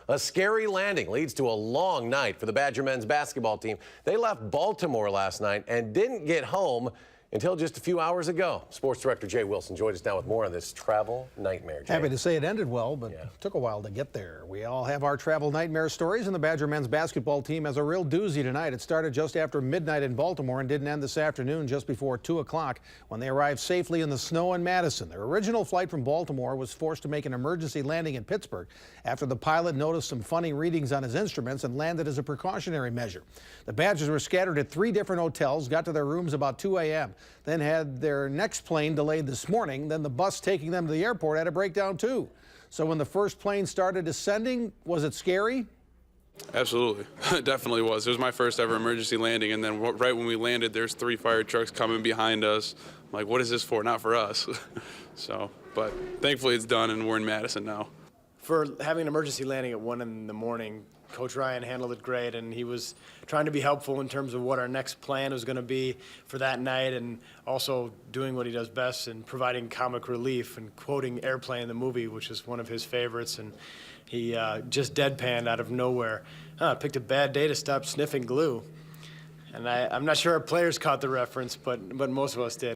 A scary landing leads to a long night for the Badger men's basketball team. They left Baltimore last night and didn't get home until just a few hours ago. Sports Director Jay Wilson joins us now with more on this travel nightmare. Jay. Happy to say it ended well, but it took a while to get there. We all have our travel nightmare stories, and the Badger men's basketball team has a real doozy tonight. It started just after midnight in Baltimore and didn't end this afternoon just before 2 o'clock when they arrived safely in the snow in Madison. Their original flight from Baltimore was forced to make an emergency landing in Pittsburgh after the pilot noticed some funny readings on his instruments and landed as a precautionary measure. The Badgers were scattered at 3 different hotels, got to their rooms about 2 a.m., then had their next plane delayed this morning. Then the bus taking them to the airport had a breakdown too. So when the first plane started descending, was it scary? Absolutely. It definitely was. It was my first ever emergency landing, and then right when we landed, there's 3 fire trucks coming behind us. I'm like, what is this for? Not for us. But thankfully it's done, and we're in Madison now. For having an emergency landing at 1 in the morning, Coach Ryan handled it great, and he was trying to be helpful in terms of what our next plan was going to be for that night, and also doing what he does best and providing comic relief and quoting Airplane, the movie, which is one of his favorites. And he just deadpanned out of nowhere. Picked a bad day to stop sniffing glue. And I'm not sure our players caught the reference, but most of us did.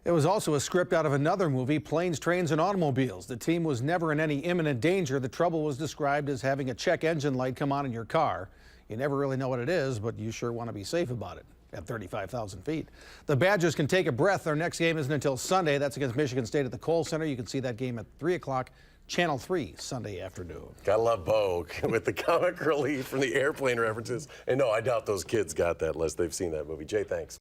It was also a script out of another movie, Planes, Trains, and Automobiles. The team was never in any imminent danger. The trouble was described as having a check engine light come on in your car. You never really know what it is, but you sure want to be safe about it at 35,000 feet. The Badgers can take a breath. Their next game isn't until Sunday. That's against Michigan State at the Kohl Center. You can see that game at 3 o'clock, Channel 3, Sunday afternoon. Gotta love Bo with the comic relief from the Airplane references. And no, I doubt those kids got that unless they've seen that movie. Jay, thanks.